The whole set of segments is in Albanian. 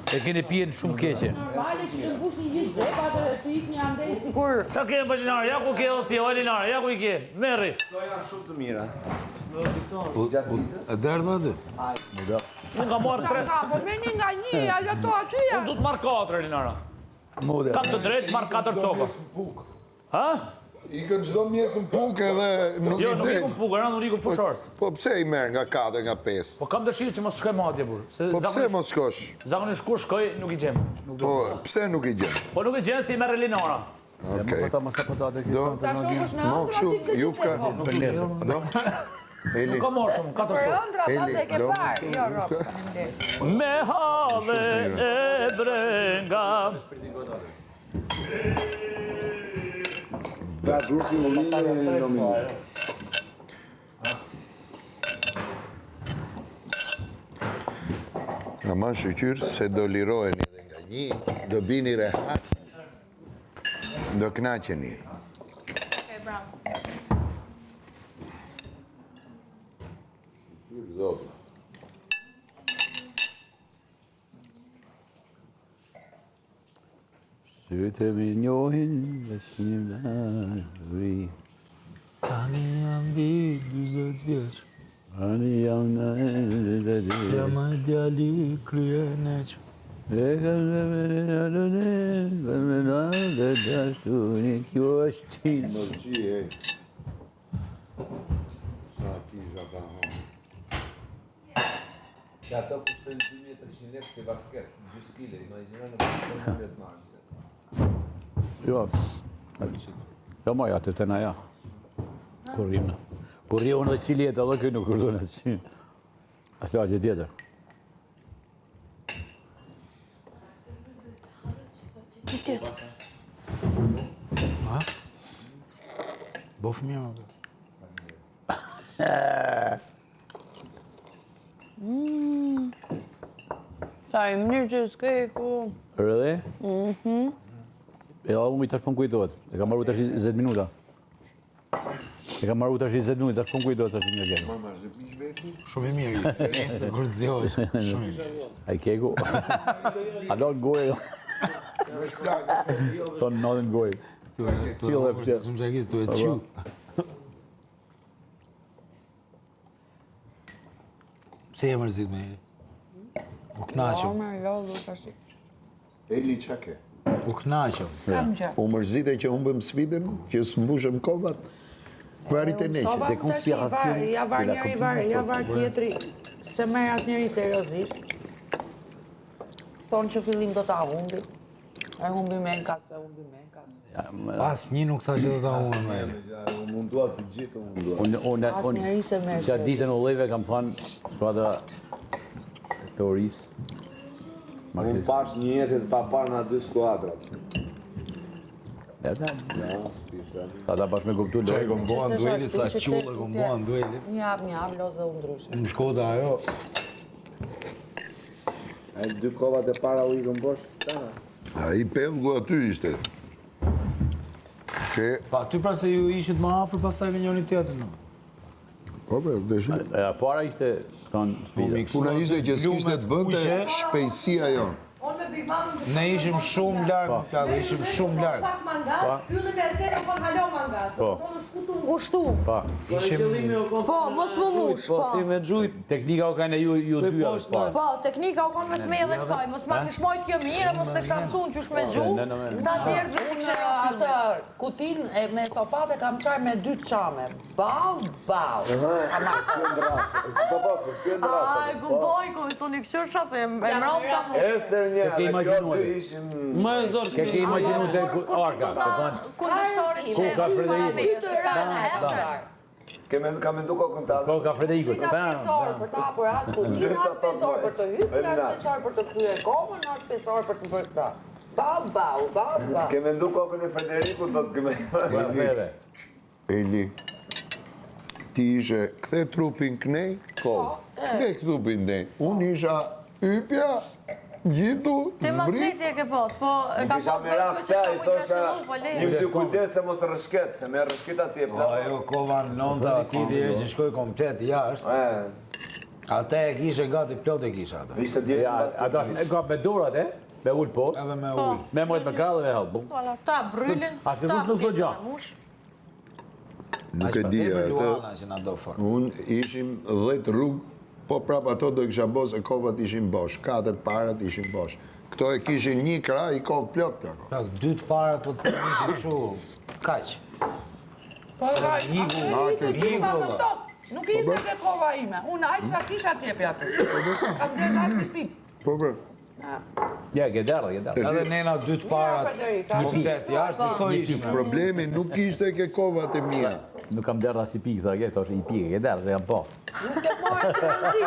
E keni pijen shumë keqe. Normale që të mbush një gjithë zepa dhe të ik një andej sigur. Qa ke për Linara? Ja ku ke edhe ti, o Linara, ja ku I ke. Merri. Këto janë shumë të mira. E derdhë aty? Unë ka marrë 3. Po me një nga një, ajo ato aty Unë janë. du të marrë 4, Linara. Kam të drejtë, marrë 4 copa. Ha? Ikën çdo mjesën puk edhe nuk Jo, I nuk del. ikëm pukë, nuk ikëm fushorës. Po pse I merr nga 4 nga 5? Po kam dëshirë që mos shkoj madje, burë. Po pse mos shkosh? Zakonisht kur shkoj, nuk I gjem. Po pse nuk I gjen? Po nuk I gjem si I merre Linara. Okej. Ta mos apo datë Do. Ta shohësh në Mo ëndra kështu, ti këtë Jufka. Do. Eli. Nuk ka marrë shumë, 4 Për copa. ëndra pas e ke do. parë. Jo, Rob, faleminderit. Me have e brenga. Pra grupi u linë nominë. Aman shqyr se do liroheni edhe nga një, do bini rehat, do knaqeni. Okay, bravo. Zotë. Sytë mi njohin dhe shim ri. Tani jam vit 20 vjeç. Ani jam në Jam ai djali kryen e që. E kam dhe dashuri, kjo është ti. Mërgji, e. Sa kisha ka honë. Që ato kushtojnë 2300 lekë si basket, gjysë kile, imagjina në kushtojnë 1000 markë. Jo, jo ma ja, të të na ja. Kurrim në. Kurri unë dhe qili jetë edhe këj nuk kërdo në qini. Ashtë që tjetër. Bof mirë më. Ta I mënyrë që s'ke ku... Rëdhe? E da unë I tash pën kujtohet. E kam marru tash 20 minuta. E kam marru tash 20 minuta, tash pën kujtohet sa që një keku. Shumë I mirë ishte. Se kur të zjohesh. Shumë I mirë. A I keku? A do në gojë. Tonë në në gojë. Cilë dhe pështje. Shumë qakis, tu e qu. Pse je mërzit me Eli? U knaqëm. Eli qa ke? U knaqëm. Kam që. U mërzite që humbëm sfidën, që s'mbushëm kovat. Varit e neqe. Sa varë tash I varë, ja varë njëri varë, ja varë tjetri. Se merë as njëri seriosisht. Thonë që fillim do ta humbi. E humbi me në kasë, e humbi me në kasë. As një nuk tha që do ta unë me Eli. U mundua të gjithë, u mundua. As njëri se merë Që atë ditën u lejve kam thënë skuadra teorisë. Unë pash një jetit pa parë nga 2 skuadrat. E ta, Ja, s'kishtë. sa ta pash me kuptu Qaj lojë. kom bohan duelit, sa qullë kom bohan duelit. Një hap, lozë dhe u ndryshe. Më shkoda ajo. E 2 kovat e para u ikën bosh, këtana. A I pelgu aty ishte. Që, Pa, ty pra se ju ishit më afër, pas taj me njëri tjetër në. po për, dëshim. Para ishte kënë sfida. Puna ishte që s'kishte të bënde shpejtësia jonë. Unë me Big Mami Ne ishim shumë largë, plakë, ishim shumë largë. pak mandat, yllim e sene po halo mandat. Po. Unë shkutu ngushtu. Pa, Po, mos më mush, po. me xhujt. Teknika o kanë ju dyja është parë. Po, teknika u konë me smej dhe kësaj, mos ma kishmojt kjo mirë, mos të shamsun qysh me gju. Ta tjerë dhe Unë atë kutin me sofate kam qaj me 2 qame. Bau. Aj, ku boj, ku soni këshyrsha se e mrau ta mu. Ester një, Ke dhe kjo imagjinuar. dy ishim... Më e zorë Ke ke imaginu të arka, të thonë. Kundështori Ku ka Frederiku? Ka mendu kokën ta. Po ka Frederiku. Nga 5 orë për ta hapur as kutin, as 5 orë për të hypë, as 5 orë për të kryer komën, as 5 orë për të bërë këta. Bau. Ke mendu kokën e Frederikut, do të kemë... Eli, ti ishe kthe trupin knej, kohë. Kthe trupin ndej. Unë isha ypja, gjitu, Ti mas zbrit. leti e ke pos, po e ka Kisha pos mera këta, I thosha... Një dy kujdes se mos rëshket, se me rëshket ati e plako. Ajo kova në nënta, kiti e që shkoj komplet jashtë. Ate e kishe gati plot e kisha ata. Ishte djeri Ja, ato është e ka me dorat, me ullë poshtë, Edhe me ullë. me mojtë me krahë dhe me hallë. Ta brylin. As me nuk do gjë. Nuk e di atë. Luana që na do fort. Unë ishim 10 rrugë, po prap ato do kisha bo se kovat ishin bosh, 4 parat ishin bosh. Këto e kishin një krah, i kovë plot. Dy të parat po të ishin kështu kaq. Nuk ishte ke kova ime. Unë aq sa kisha t'jepi aty. Kam dhënë as pikë. Po. Ja, gëderë. Edhe nena dy të parat. Federika. Një test jashtë, so ishim. Problemi nuk ishte ke kovat e mia. Nuk kam derë as i pikë, tha ke, thosh i pikë, gëderë, dhe jam po. Nuk e morë se në zi,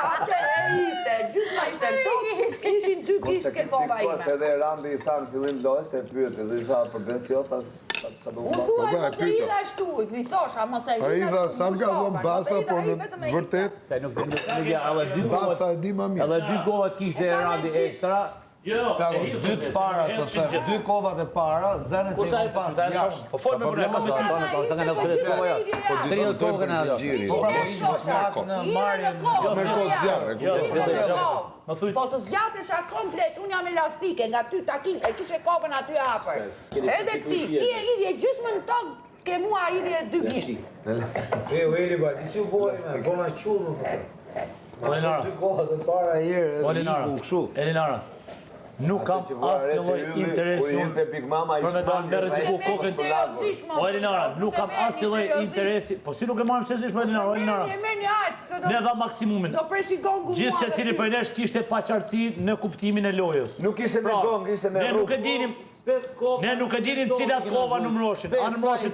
atë e ishte, gjysma ishte tok, ishin 2 kishë ke kova ime. Se edhe Randi i tha në fillim lojës e pyeti dhe i tha për Besiota sa do Unë thua, mos e hidha shtu, i thosha, mos e hidha shtu. A i tha, sa ka dhënë basta, po në vërtet, Se nuk ja, edhe dy basta govat, e di ma mirë. edhe dy govat kishte Randi ekstra. Dy të parat, po thë, dy kovat e para, zënë si më pas jashtë. Po folë me më në pasë, ta nga në të tretë kova ja. Të një kokën e ato. Po pra po ishim saktë në marrjen. Me kod zjarë, Po të zgjatesha komplet, unë jam elastike, nga ty e kishe kopën aty hapër. Edhe ti e lidhje gjysmën tokë, ke mua lidhje 2 gisht. Eri ba, ti si u bojë me, bona qurë. Elinara. Dy kovat e para herë, Elinara, nuk kam asnjë lloj interesi Kur jente Big Mama për me dalë me rreziku kokën. O Elinara, nuk kam asnjë lloj interesi. Po si nuk e marrim seriozisht me Elinara, Elinara. Ne dha maksimumin. Do preshi gongu mua. Gjithë secili prej nesh kishte paqartësi në kuptimin e lojës. Nuk ishte me gongë, ishte me Ne nuk rrugë. e dinim. Ne nuk e dinim cilat kova numëroshin. A numëroshin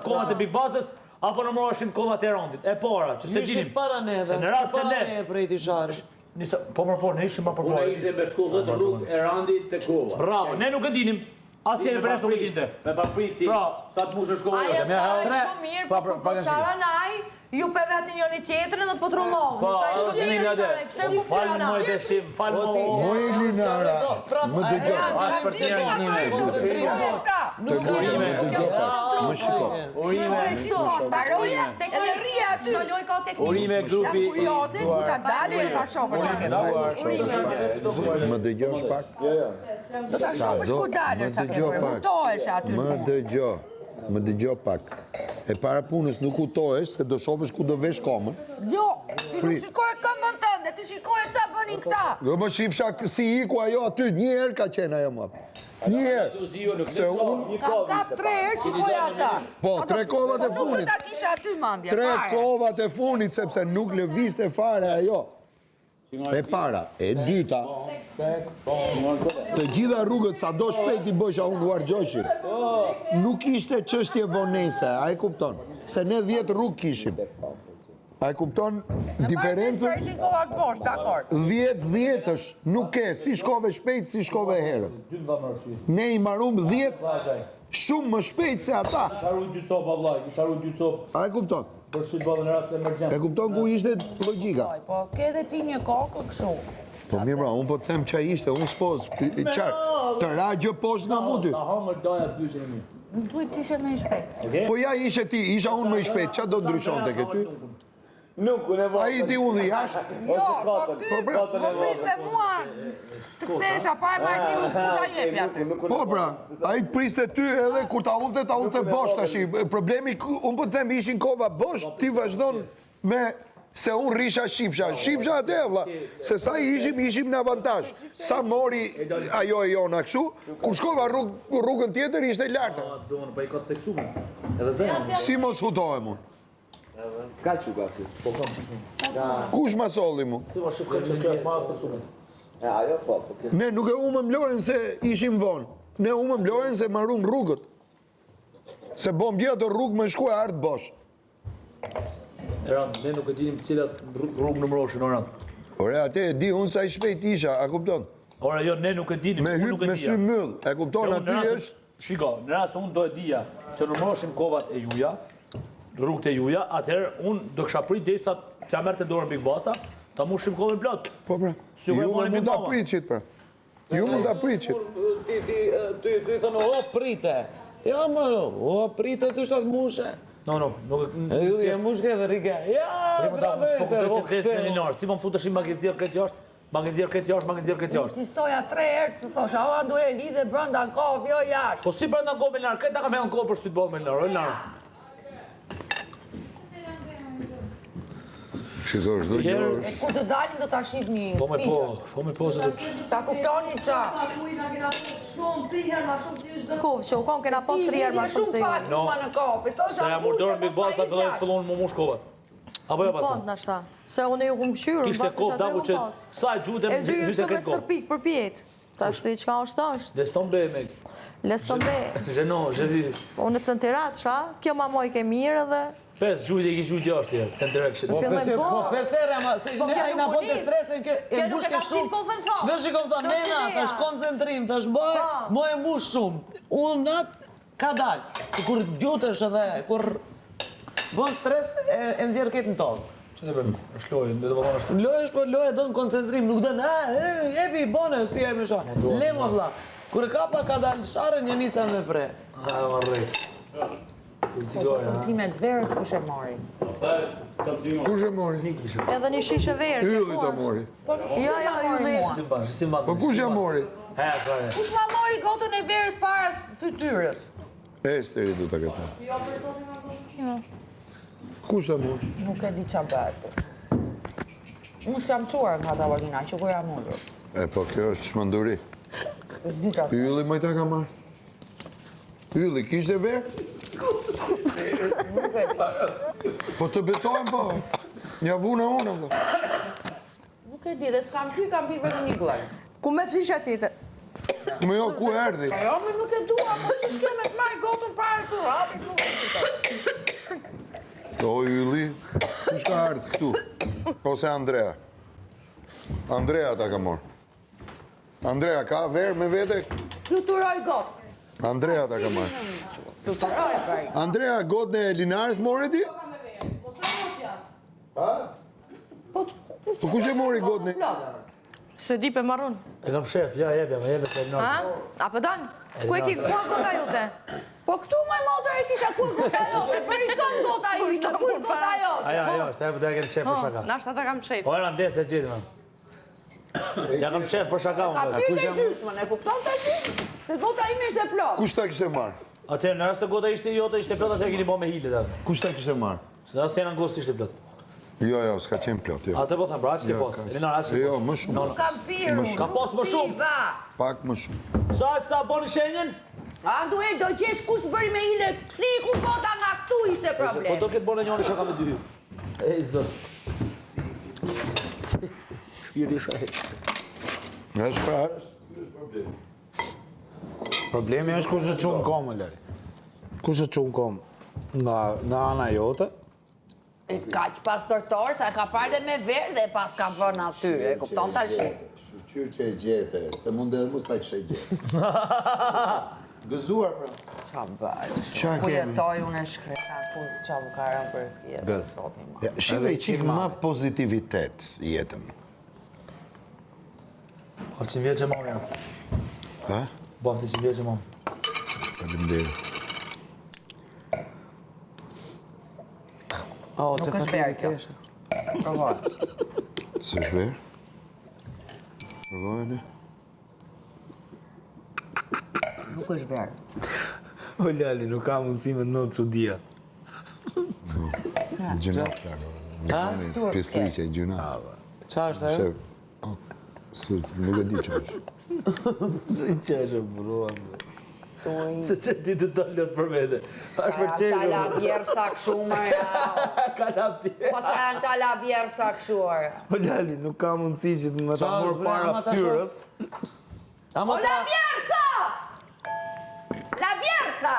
kovat e Big Bazës apo numëroshin kovat e Randit. E para, që se dinim. Se në rast se ne po, ne ishim më përpara. Unë ishte me shkollë të rrugë e Randit të kova. Bravo, ne nuk e dinim. Asnjë për nuk e dinte. Me papriti, sa të mushë shkollë. Aja sa e shumë mirë, po qara naj, ju pe vetë njëri tjetërin dhe të patrullovë. Sa e shumë mirë share, pse ku falë më e deshim, falë më. Moj Elinara, më dëgjoj. Nuk Urime, Më shiko. Urime grupi. Më dëgjosh pak? Më dëgjo pak. E para punës nuk hutohesh se do shofesh ku do vesh komën. Jo, ti nuk shikoj këmbën tënde, ti shikoj qa bënin këta. Do më shifsha si iku ajo aty, një herë ka qenë ajo më. Një herë. Se unë, Kam kap 3 herë, shikoj ata. po, 3 kovat e Nuk funit. ta kisha aty mandje. 3 kovat e funit, sepse nuk lëvizte fare ajo. E para, e dyta, të gjitha rrugët sa do shpejt i bësha unë Uargjoshi. Nuk ishte çështje vonese, a e kupton? Se ne 10 rrugë kishim. A e kupton diferencën? 10 është, nuk ke, si shkove shpejt, si shkove herët. Ne i marum 10 shumë më shpejt se ata. Sharu 2 copë, vllaj, sharu 2 copë A e kupton? për futbollin në rast emergjent. E kupton ku ishte logjika? Po, ke dhe ti një kokë kështu. Po mirë bra, unë po të them qa ishte, unë s'po, qarë, të ra gjë poshtë nga mundi. Ta hangër doja të byqen e mi. Në duhet t'ishe me i shpejt. Po ja ishe ti, isha unë më i shpejt, qa do ndryshon të këty? Nuk, unë e A i ti udhi jashtë? Jo, po ty, më priste mua të këtesha, pa e marrë një uskuta jepja. Po pra, a i të priste ty edhe kur ta ullëte bosh tashi. Problemi, unë po të them ishin kova bosh, ti vazhdon me se unë risha shifsha atë e vla, se sa ishim në avantazh. Sa mori ajo e jona këshu, kur shkova rrugën tjetër ishte lartë. Donë, pa i ka të theksume. Edhe zemë. Si mos hutohem unë? s'ka quka këtu. Kush ma solli mu? Si ma shifë që këtë ma të theksume. Ajo po. Ne nuk e umëm lojën se ishim vonë. Ne umëm lojën se marrum rrugët. Se bom gjithë ato rrugë me shku e ardë bosh. Erand, ne nuk e dinim cilat rrugë numëroshin, Erand. Ore, atë e di unë sa i shpejt isha, a kupton? Ora, jo, ne nuk e dinim. Me hyp me sy myll, e kupton aty është? Shiko, në rrasë unë do e dija që numëroshin kovat e juja, rrugët e juja, atëherë unë do kësha prit dhe sa që a mërë të dorën Big Basa, ta mushim kovën plot. Po pra, ju mund të pritqit pra. Ju mund të pritqit. Ti thënë, o prite. Ja, më, o prite të shatë mushe. No, nuk... Ylli e mushke dhe rike. Ja, travese, ti më futesh në magazinër këtë jashtë, magazinër këtë jashtë. Insistoja 3 herë të thosha, o andu e lidhe brënda në kofë, jo jashtë. Po si brenda kohë me larë, këta kam e në kohë për futboll me larë, Shikosh, do gjë. E kur të dalim do ta shihni spikën. Po me po se do... Ta kuptoni qa. Kovë që u konë kena pas 3 herë ma shumë se ju. Shumë pak mua në kofë. Se jam urdhër mbi bazë ta fillon më mush kovat. Apo jo Në fond në ashta. Se unë ju kumë këshyrë, Kishte kohë daku që sa e gjutem e gjyë vishte të me këtë kohë. stërpik për pjetë. Ta shtë i qka është. Des tombe me. Les të mbe. Zeno, zhedi. Unë të centerat, sha? Kjo ma moj ke mirë dhe... 5 gjujt e ki gjujt jashtë tjerë, ten direction. Po, pesere, ma, se ne na po të stresin, e mbush ke shumë. Dhe shikon të nena, të është koncentrim, të është bëj, mo e mbush shumë. Unë atë ka dalë, si kur gjutesh edhe, kur bën stres, e nëzjerë këtë në tokë. Që të bërë, është lojë, dhe të më thonë është... Lojë është, po lojë do në koncentrim, nuk do në, jepi, bone, si e me shah. Lemo, vla. Kur e kapa ka dalë share, një nisa me pre. Komplimet verës kush e mori? Kush e mori? Edhe një shishe verë. Ylli ta mori. Ja, ylli. Si ma... Po kush e mori? Kush ma mori gotën e verës para fytyrës? Esteri du ta këta. Kush e mori? Nuk e di qa bërë. Unë s'jam quar nga tavolina, që ku jam mundur. E po kjo është çmenduri. S'di qa. Ylli më ta ka marrë. Ylli, kishte verë? Po të betojmë po. Nja vuna unë, vë. Nuk e di, dhe s'kam pi, kam pi vetëm një glërë. Ku me qisha tjetër? Me jo, ku erdi? Jo, me nuk e dua, po që shke me të marrë gotën para suratit, nuk e di. O, Ylli, kush ka ardhë këtu? Ose Andrea? Andrea ta ka morë. Andrea, ka verë me vete? Fluturoj gotë. Andrea ta ka marrë. Fluturoj, prej. Andrea, gotë në Linarës mori ti? Po kush e mori gotë në... Se di pe marun. E kam shef, ja, jebja se në Ha? A për dan? Ku e ki ku a gota jute? Po këtu me motor e kisha kur gota jote, për i këm gota ishte, kur gota jote. Aja, është, e për të e kemë shef për shaka. Nashta ta kam shef. Po e në ndes e gjithë, me. Ja kam shef për shaka, Ka unë. pyrë në gjysmën, e kupton të shi? Se gota ime ishte plot. Kush ta kishte marrë? Atëherë, në rrasë të gota ishte jote, ishte plot, atëherë kini bo me hile, da. Kush ta kishte marrë? Se da se në ngosë ishte plot. Jo, s'ka qenë plot, jo. Atë po thëmë, bra, që ke pos. Elinar, asë ke Jo, pos. më shumë. Kam pyrë. Ka pos më shumë. Iva. Pak më shumë. Sa boni shenjen? Andu e do gjesh kush bëri me hile, si ku gota nga këtu ishte Po problem. do këtë bone njëri shaka me dy. E, zot. Fyri shaj. Është pra, Problemi është kush e qunë komë, Lari. Kush e qunë komë nga ana jote. E ka që pas tërtor, sa ka parë dhe me verë dhe pas ka vërë aty, e kupton të shi. shqyr që e gjete, se mund edhe mos ta kishe gjete. Gëzuar, pra. Qa bërë, Qa ku kemi? jetoj unë e shkreta, ku qa më ka rëmë për pjesë, sot i ma. Ja, shive i qikë më pozitivitet jetën. Baftë që vjetë që mam, ja. Ha? Baftë që vjetë që mam. Faleminderit. Nuk është verë kjo. Provoj. Së është verë? Provojnë? Nuk është verë. O Lali, nuk ka mundësi me në cudia. Gjuna plako. Pjesliqe, gjuna. Qa është ajo? Se nuk e di që është. Se që është e buruan. Se që ti të tollët për vete. Ashtë për qenë. Ka la vjerë sa këshu, marja. Ka la pje. Po që janë ta la vjerë sa këshu, arja. O Lali, nuk ka mundësi që të më ta Qa morë është, bre, para ama ta ftyrës. O la vjerë sa! La vjerë sa!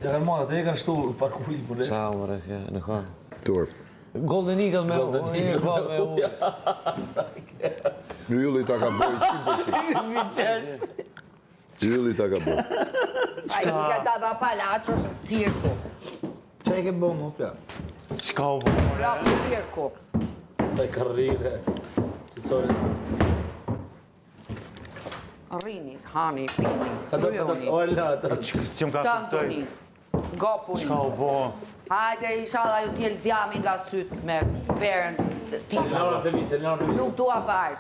Ja kanë marrë, te e kanë shtu pak ujë për ne. Qa, mëre, në ka. Turp. Golden Eagle me ullë. Ylli ta ka bëj 100%. Ylli ta ka bëj. A i ka ta dha palaqo është cirku. Qa e ke bo më pja? Qka u bërë? Rapë cirku. Dhe karrire. Qësori. Rini, hani, pini, Ka të fryoni, ola, të Që më ka tantuni. Gopuni. Çka u bo? Hajde, inshallah ju t'jel djami nga syt me ferën time. Lora të vitë, Nuk dua fare.